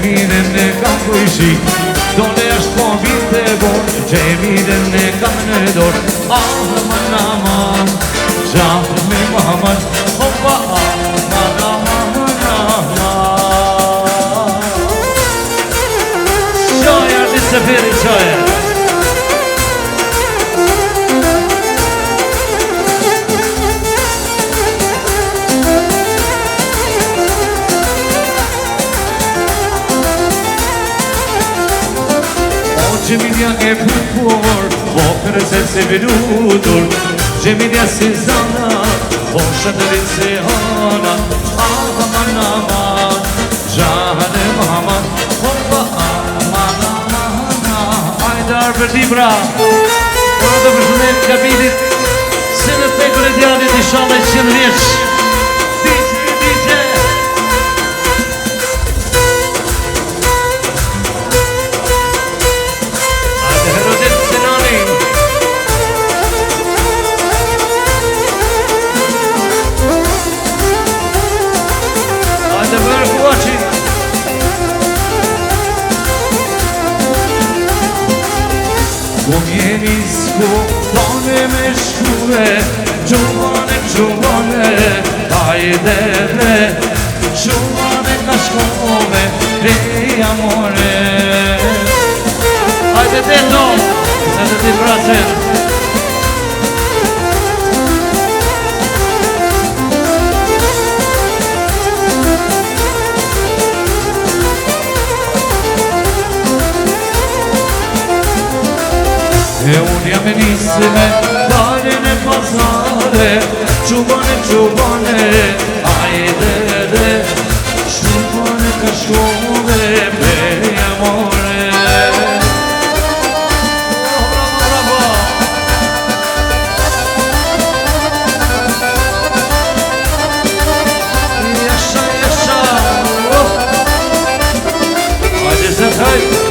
Gjemiren e kam kujshi Dole është po vite bon Gjemiren e kam në dor Aman aman Gjahë me maman Opa aman aman aman Qoja një seferi qoja Gjemilja e pupor, vokër se se velutur Gjemilja si zana, po shëndërit se hana Aman aman, gjahane maman Opa aman aman Hajdar për ti bra Por të përshëndet kapitit Se në pekër e djallit i shala i 100 vjeç Tone me shkure, gjumane, hajde re Gjumane ka shkove, rei amore Hajde te to, se të ti vracer E unë jam e nisime, dalin e pazare Gjumane, ajde re Gjumane ka shkove, rei amore Jasha, ajde zëtaj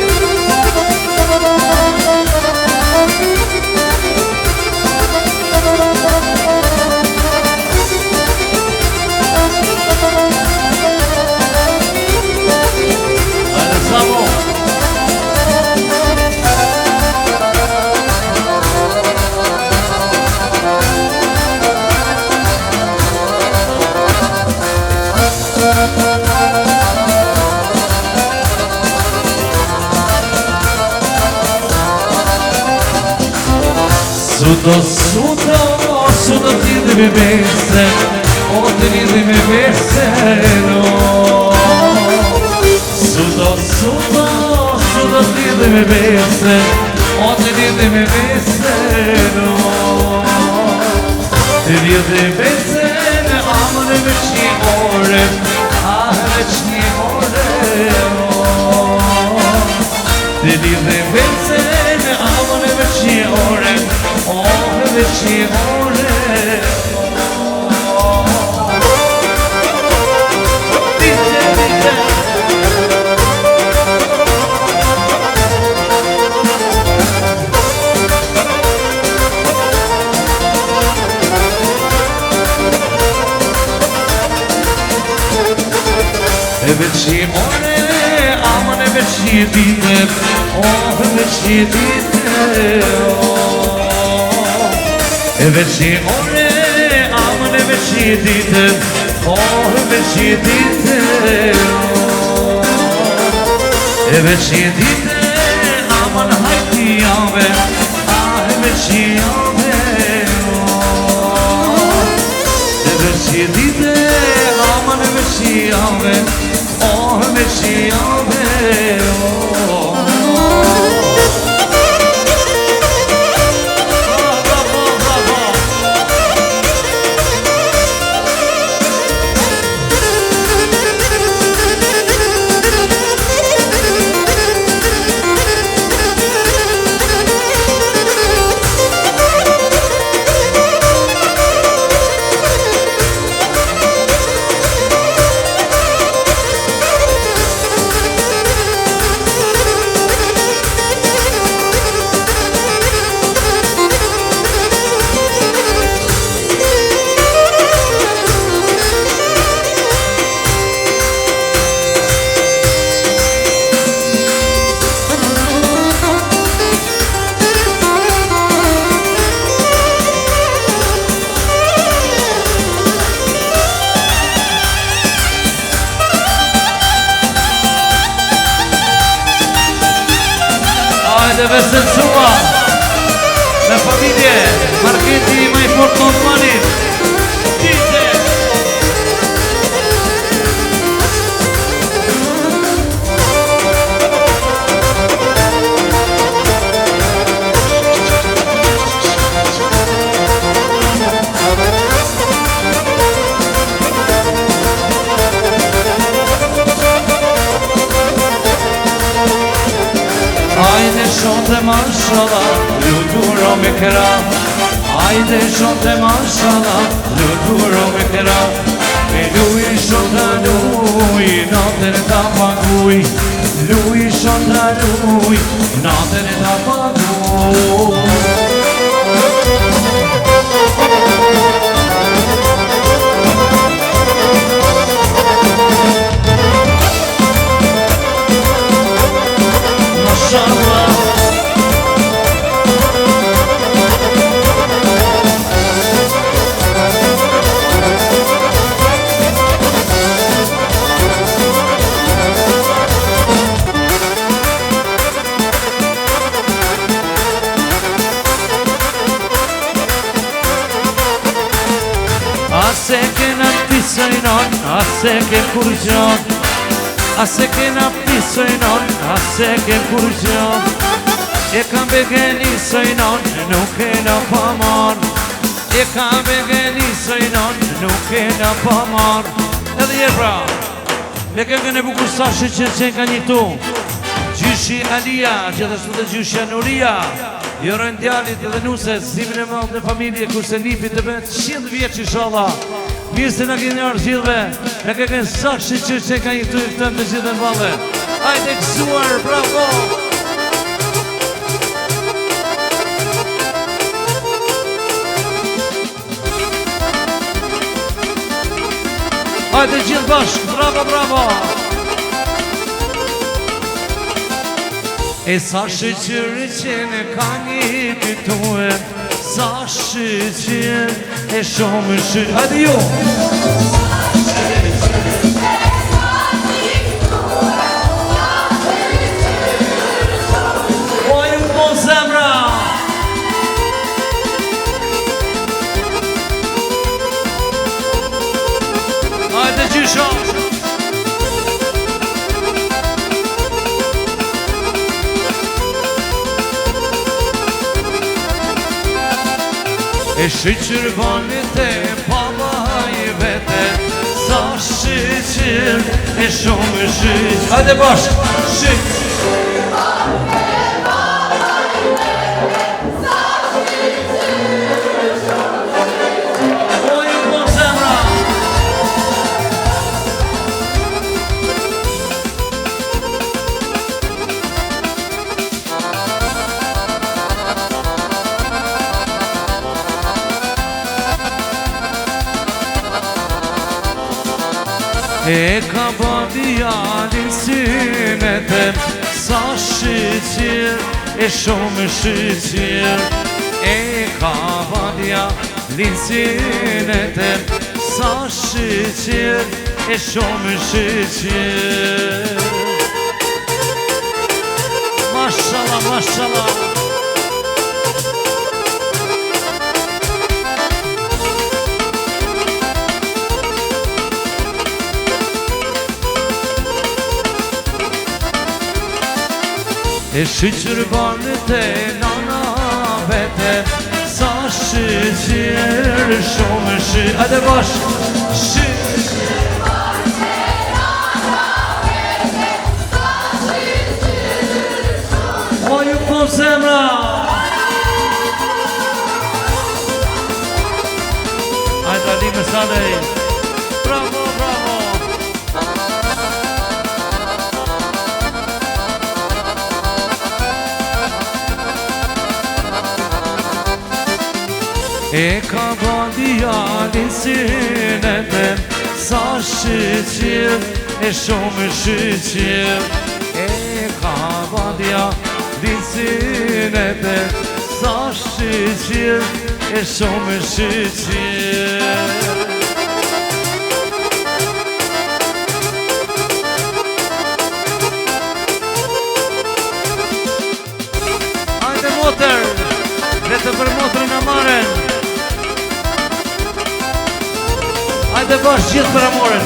Sudo ti deve bese O ti deve bese no Sudo ti deve bese O ti deve bese no Ti deve bese ne amore veçni ore veçni ore no Ti deve bese ne amore veçni ore veçni ore veçni ore, aman e veçni dite veçni dite veçni ore, aman e veçni dite veçni dite veçni dite, aman hajti jave veçni jave veçni dite, aman e veçni jave veçni jave Hajde vesel suma me familje Marketi më i fort në Osmanit DJ Ajde shonte mashallah, luturo me kera. Ajde shonte mashallah, luturo me kera. E lui shonta lui, natën e ta paguj. Lui shonta lui, natën e ta paguj. Ase ke na pisojnon, ase ke kurgjon. Ase ke na pisojnon, ase ke kurgjon. E kam begeni sojnon, nuk e na pamon. E kam begeni sojnon, nuk e na pamon. Edhe je pra, me këngën e bukur Sashi që ka njëtu. Gjyshi Alia, gjithashtu dhe gjyshja Nuria. Jorën djalit edhe nuses, zimin e madhë në familje, kurse nipit të vetë 100 vjeç inshallah. Mirë se në keni arë gjithve, në këngën Sashi që ka njëtu i këtëm të gjithë në vallë. Hajde gëzuar, bravo! Hajde gjithë bashkë, bravo, bravo! E sa shëqërë që në ka një këtue, sa shëqërë e shumë shëqërë. Hajde jo! O ju po zemra! Hajde gjysha! E shqyqër banit e papa i vete, sa shqyqër e shumë shqyqër. Hajde bashkë, shqyqër banit e papa i vete, sa shqyqër e shumë shqyqër. O ju po zemra! E ka bandjalin synetem, sa shqyqër e shumë shqyqër. E ka bandjalin synetem, sa shqyqër e shumë shqyqër. Mashallah, mashallah. E shqyqër banët e nana vete, sa shqyqër shumë shqyqër. Hajde bashkë, shqyqër banët e nana vete, sa shqyqër shumë shqyqër. O ju po zemra! Hajde Ali me sadej, bravo, bravo! E ka bandjalin synetem, sa shqyqër e shumë shqyqër. E ka bandjalin synetem, sa shqyqër e shumë shqyqër. Hajde për motrën Amaren. Hajde bash gjithë për Amaren.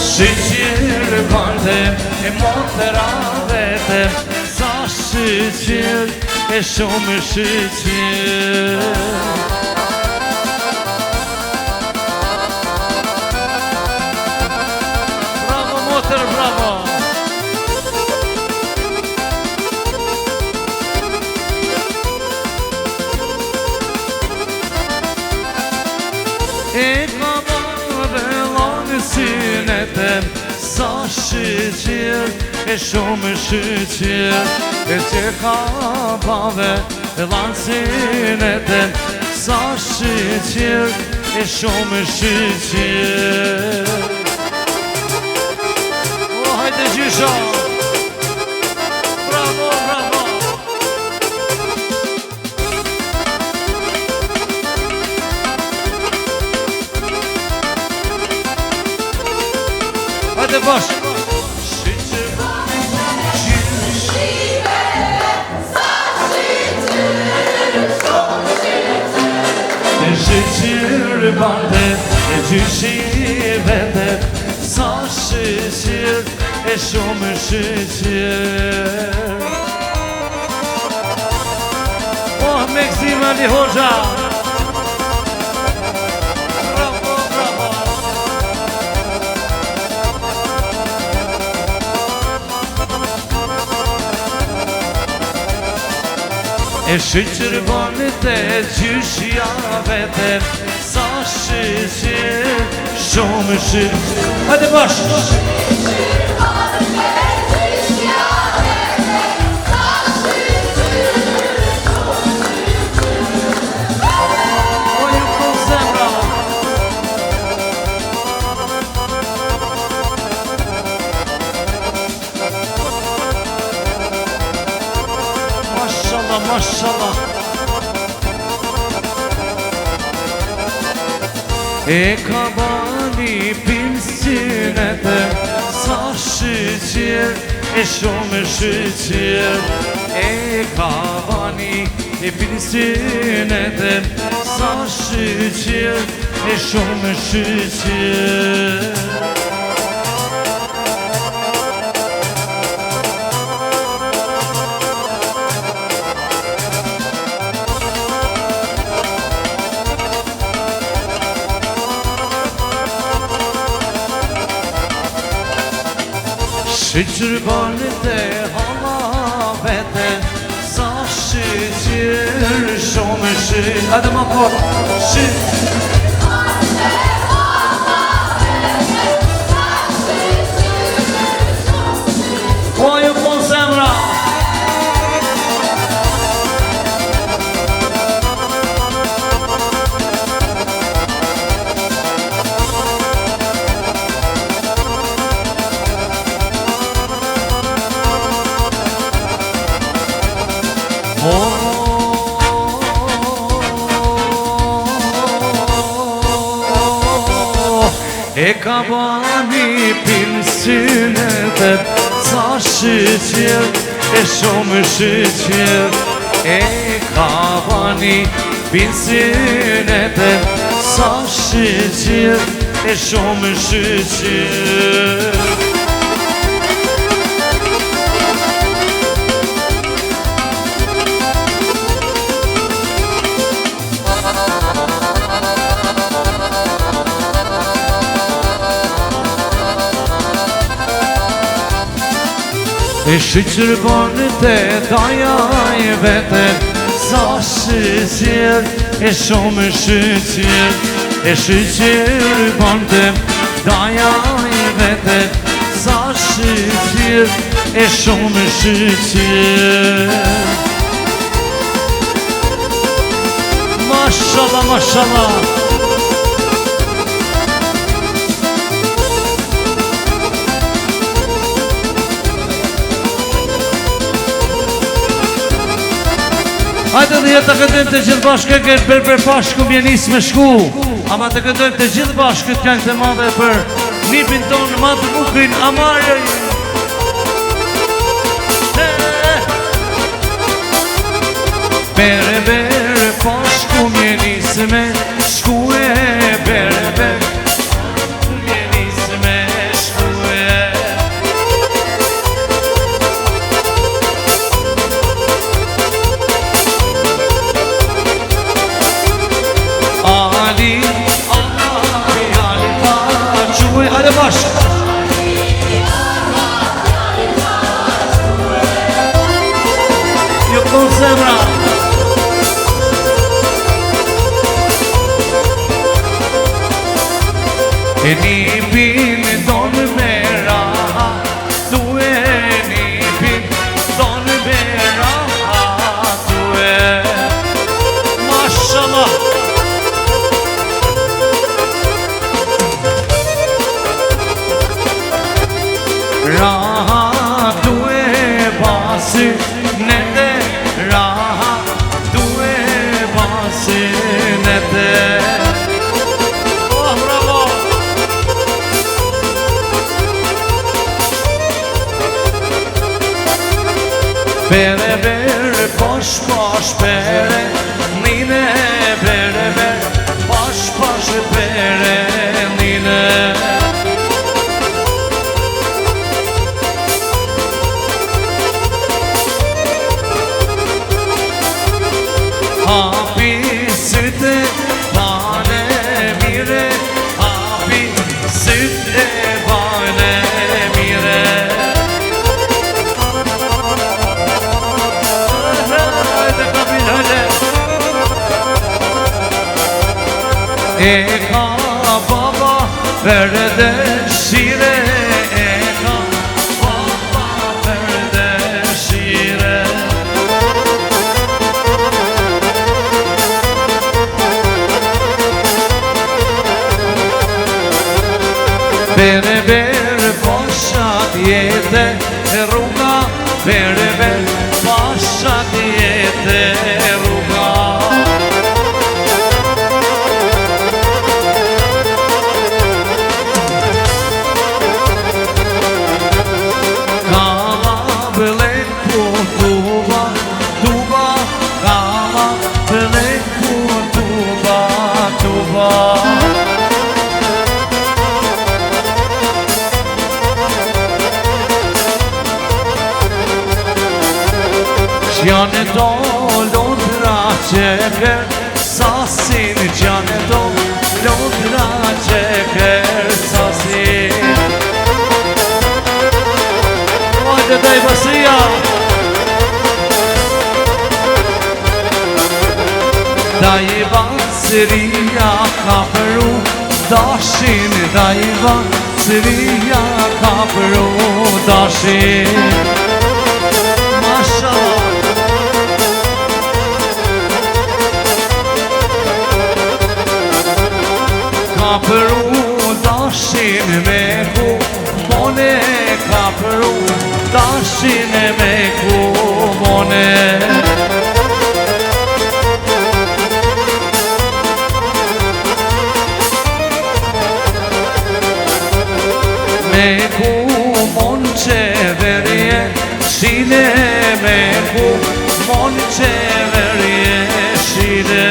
Shqyqyr bande e motra vete, sa shqyqyr e shumë shqyqyr. Bravo motër, bravo. E ka bave lanë synetem, sa shqyqyr e shumë shqyqyr. E që ka bave lanë synetem, sa shqyqyr e shumë shqyqyr. O, hajde gjysha. Bravo, bravo. Hajde bash. Shqyqyr bande e gjyshivete, sa shqyqyr e shumë shqyqyr. Oh, me këzima li hoxha. Bravo, bravo. E shqyqyr bande e gjyshja vete, sa shqyqyr shumë shqyqyr. Hajde bash. Shqyqyr bande e gjyshja vete, sa shqyqyr shumë shqyqyr. O ju po zemra. Mashallah, mashallah. E ka bani pinsinete, sa shqyqyr e shumë shqyqyr. E ka bani pinsinete, sa shqyqyr e shumë shqyqyr. Shqyqyr banët e hala vete, sa shqyqyr shumë shqyqyr. Hajde ma por. Shqyqyr banët e hala vete, sa shqyqyr shumë shqyqyr. Po ju po zemra. E ka bani pinsinete, sa shqyqyr e shumë shqyqyr. E ka bani pinsinete, sa shqyqyr e shumë shqyqyr. E shqyqyr banët e dajaj vete, sa shqyqyr e shumë shqyqyr. E shqyqyr banët e dajaj vete, sa shqyqyr e shumë shqyqyr. Mashallah, mashallah. Hajde dhe jetë të këndojmë të gjithë bashkë këtë për pashku mjenis me shku. Ama të këndojmë të gjithë bashkë këtë këngë të madhe për nipin tonë madhë bukrin amarëj. Bere bere po shku mjenisë me shku e bere bere mjenisë me shku e Ali, Ali pa quaj, ale bashkë Jo kon zemra E nipin donë me raha, tu e nipin donë me raha, tu e Mashallah Raha tu e basi, nete raha tu e basi, nete Bere bere posh posh bere nine bere bere posh posh bere nine Hapi syte bane mire Hapi syte bane mire E ka baba për dëshire E ka baba për dëshire Bere bere poshat jete rruga Bere bere poshat jete rruga Gjane do lodra qeker sasin Gjane do lodra qeker sasin Hajde daj basia Daj baseria ka përu dashin Daj baseria ka përu dashin Mashallah Ka përu dashin me ku mone Ka përu dashin me ku mone Me ku mon qeverje shile Me ku mon qeverje shile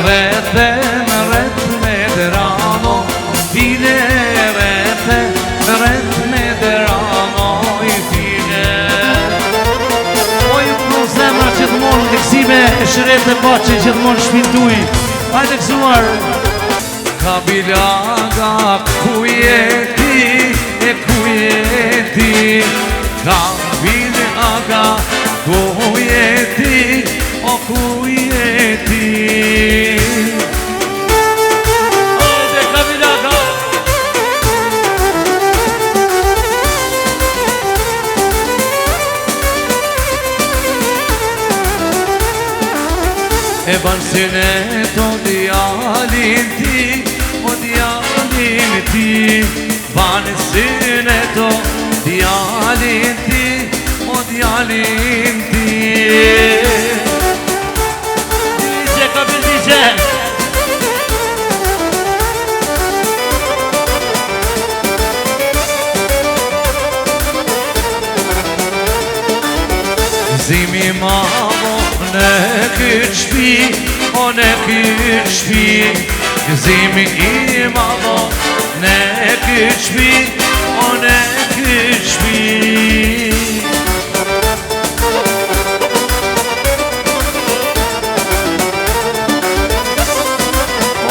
Rethen ret me derano Fine rethen ret me derano I fine Oj në zemra që të monë të kësime E shret e bache që të monë shpintuj Hajde kësuar Ka bilaga ku jeti E ku jeti Ka bilaga ku jeti O ku jeti Hajde ka bilaga E banë sinet o djalin ti O djalin ti Banë sinet o djalin ti O djalin ti Dice, kapil dice. Zimi mamo në këtë shpi, o në këtë shpi. Zimi i mamo në këtë shpi, o në këtë shpi.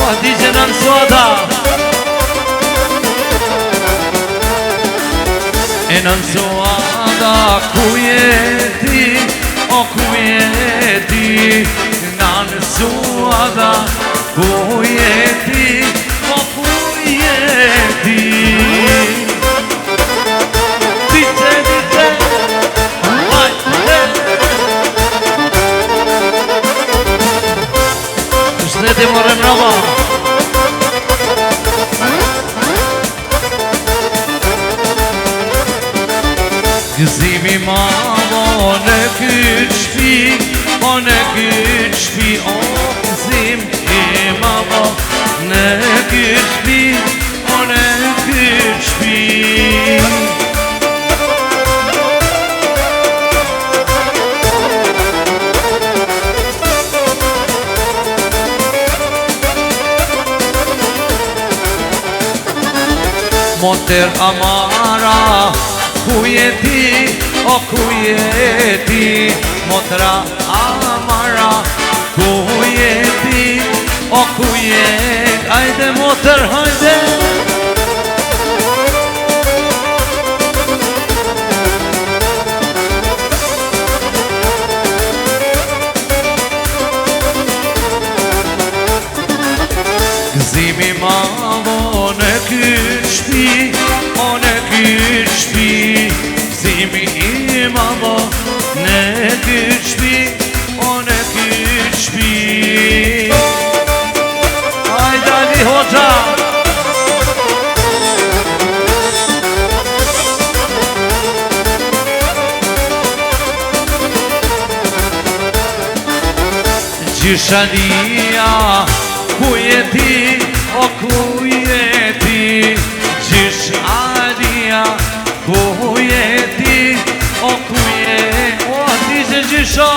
O dice në nësota. E në nësota ku jeti, o ku jeti, në nësota ku jeti, o ku jeti. Dice, dice, hajde. Shteti more mrava. Gëzimi mamo në këtë shpi, o në këtë shpi, o gëzim i mamo në këtë shpi, o në këtë shpi. Moter amara, ku jeti, o ku jeti, motra amara, ku jeti, o ku jeti. Hajde moter, hajde. Gëzimi mamo në këtë shpi, o në këtë shpi. Gëzimi i mamo në këtë shpi, o në këtë shpi. Hajde Ali Hoxha. Gjyshalia ku jeti, o ku jeti. Gjyshalia ku jeti, o ku jeti. O dice gjysha.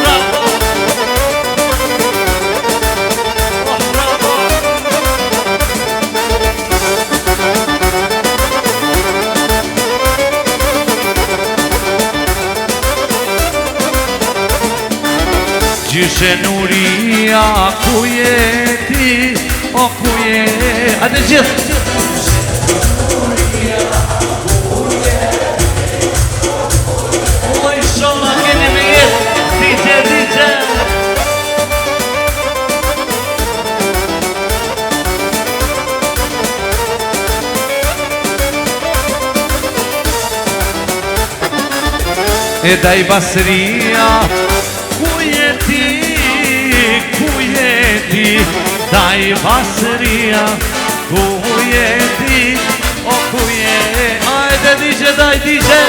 Bravo. Oh, bravo. Gjyshenuria ku jeti, o ku jeti. Hajde gjithë. Gjyshenuria ku jeti, o i shona keni me jetë. Dice, dice. E daj Basria ku jeti, ku jeti. Daj Basria ku jeti, o ku jeti. Hajde dice, daj dice.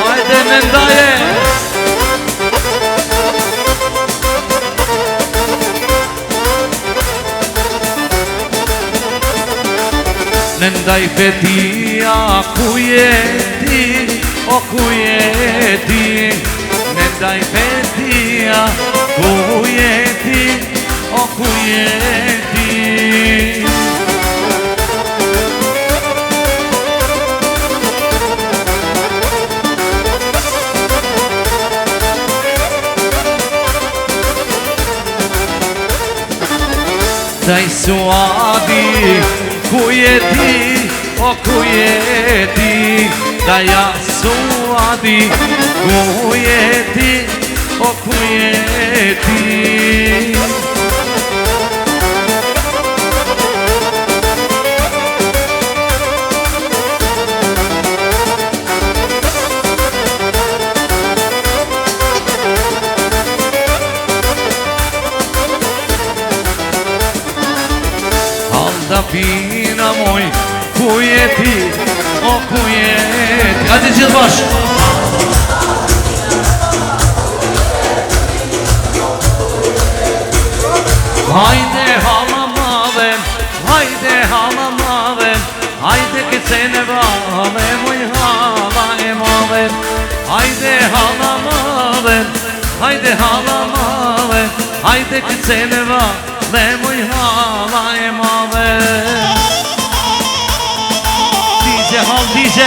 Hajde me ndaje. Në ndaj fetia ku jeti, o ku jeti. Në ndaj fetia ku jeti, o ku jeti. Daj Suadi ku jeti, o ku jeti. Daja Suadi ku jeti, o ku jeti. Halda pina Zemra moj, ku je ti, o ku je ti. Hajde gjithë bashkë. Hajde hala mave, hajde hala mave, hajde këtë në vave, moj hala e mave. Hajde hala mave, hajde hala mave, hajde këtë në vave, moj hala e mave. DJ hal DJ.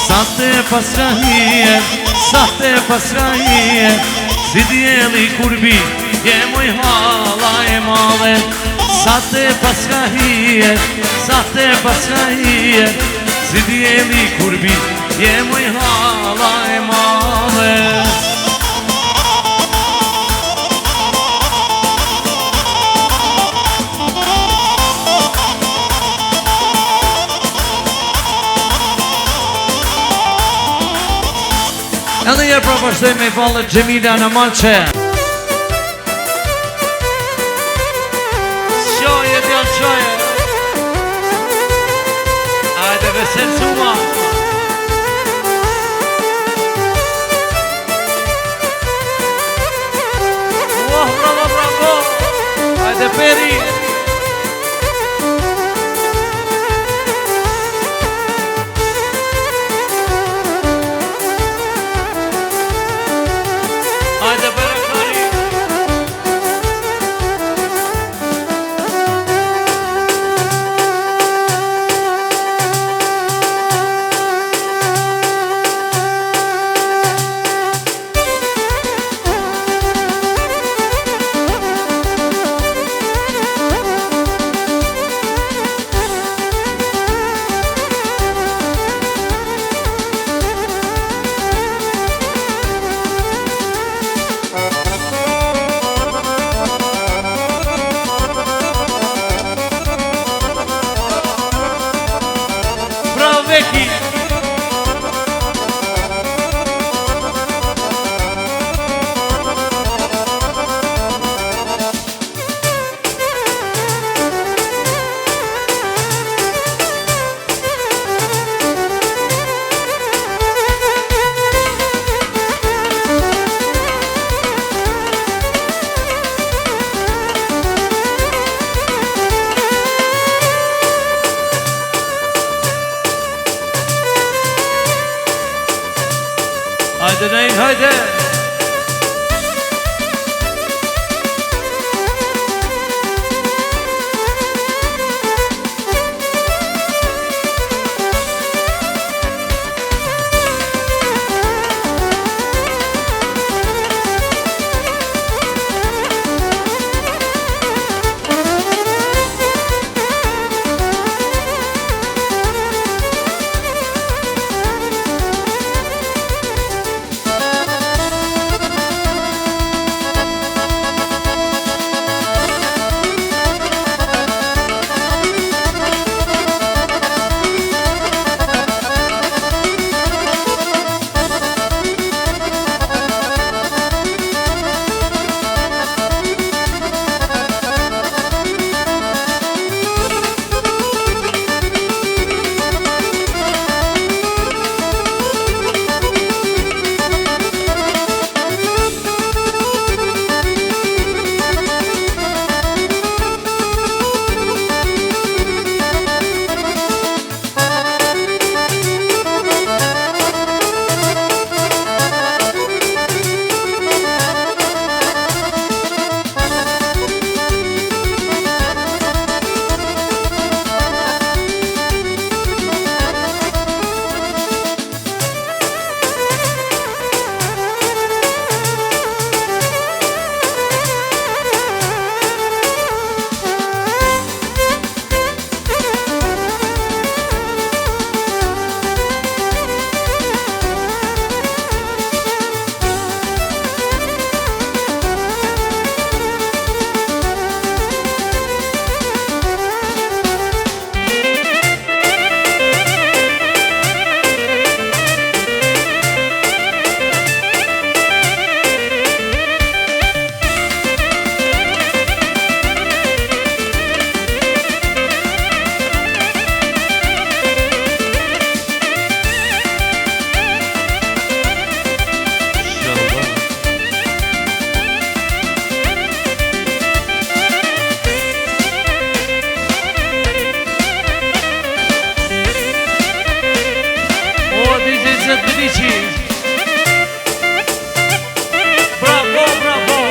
Sate pasrahije, si djeli kurbi, je moj hala e mave. Sate pasrahije, si djeli kurbi, je moj hala e mave. Edhe njerë përpashtoj me i falët Gjemila në Malqe. Shoje t'janë shoje. Ajde vesel suma. Oh, bravo, bravo. Ajde peri. Hajde nejnë, hajde! Amzet Bilici. Bravo, bravo.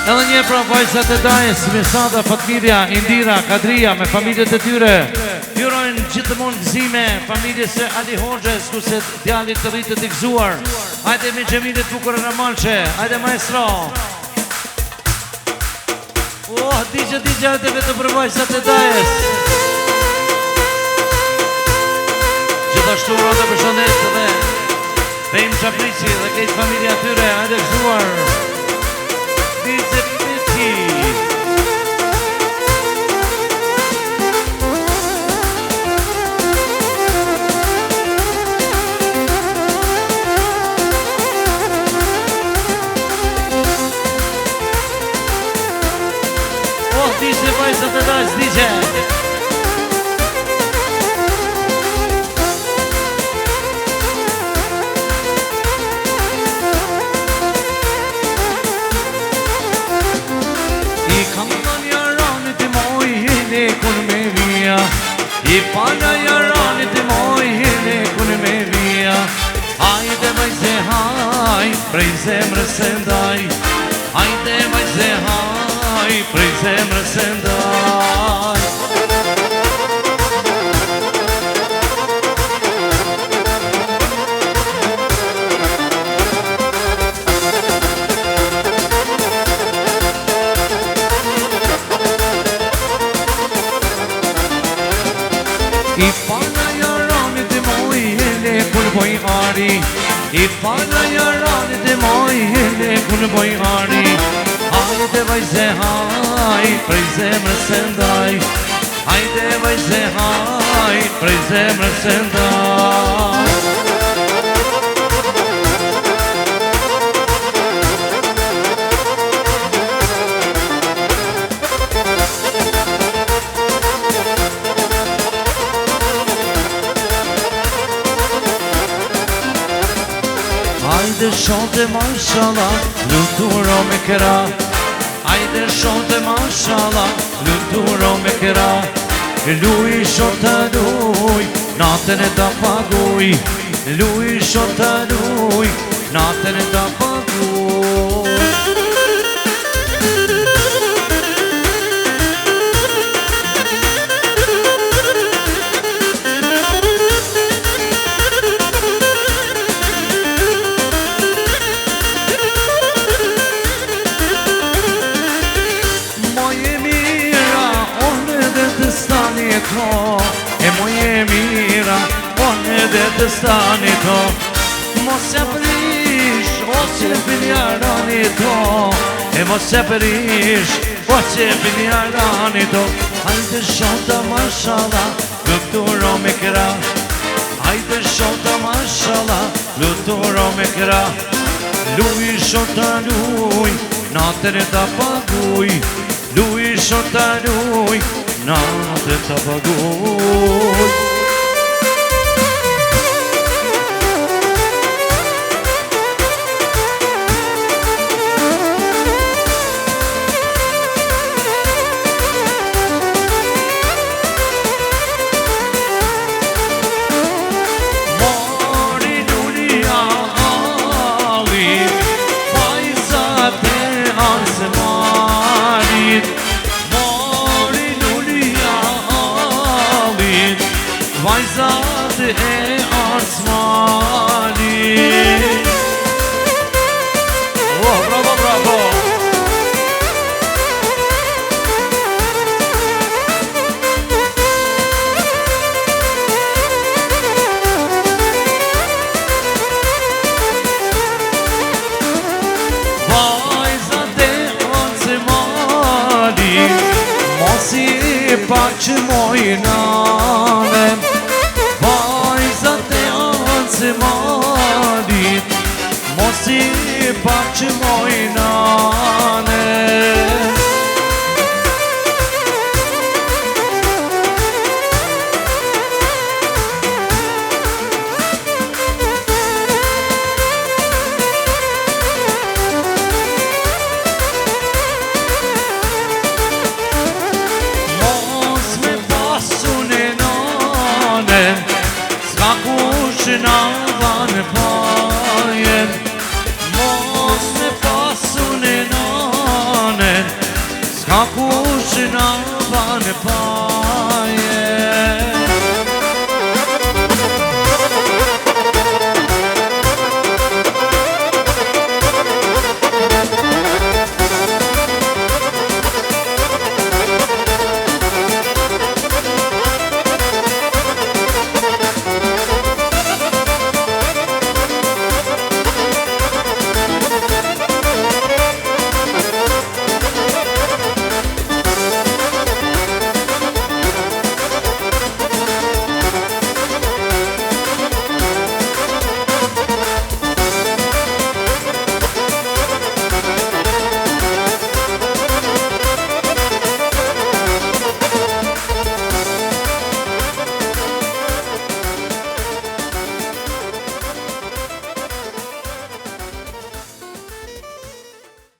Edhe një pra vajzat e Dajës, Misada, Fatmirja, Indira, Kadria me familjet e tyre. Jurojnë gjithmonë gëzime familjes e Adi Hoxhes, ku se djalit të rritet i gëzuar. Hajde me Gjemilit bukur në Malqe, hajde maestro. Digje, hajde vetë për vajzat e Dajës. Gjithashtu rrëtë për shëndet dhe Fejmë Qaprici dhe kejtë familja tyre, hajde gëzuar. Digje Piti. Digje vajzat e Dajës, digje. I pana jaranit e moj hele kun me vija. Hajde vajze haj, prej zemrës e ndaj. Hajde vajze haj, prej zemrës e ndaj. I pana jaranit e moj hele kun boj ari. I pana jaranit e moj hele kun boj ari. Hajde vajze haj, prej zemrës e ndaj. Hajde vajze haj, prej zemrës e ndaj. Hajde shote mashallah, luturo me kera. Hajde shote mashallah, luturo me kera. Luj shota luj, natën e ta paguj. Luj shota luj, natën e ta paguj. E moje mira, one dhe të stani to. Mos e prish, ose piljarani to. E mos e prish, po që bini arani do. Hajde shota mashallah, luturo me kra. Hajde shota mashallah, luturo me kra. Luj shota luj, natër ta paguj. Luj shota luj, natër ta paguj. Vajzat e Arsmanit. Oh, bravo, bravo. Vajzat e Arsmanit, mos i pak që mojnane. Malit, mos i pak që mojnane. Mos me pasun e nane, s'ka kush na vanë pajen. Mos me pasun e nane, s'ka kush na vanë pajen.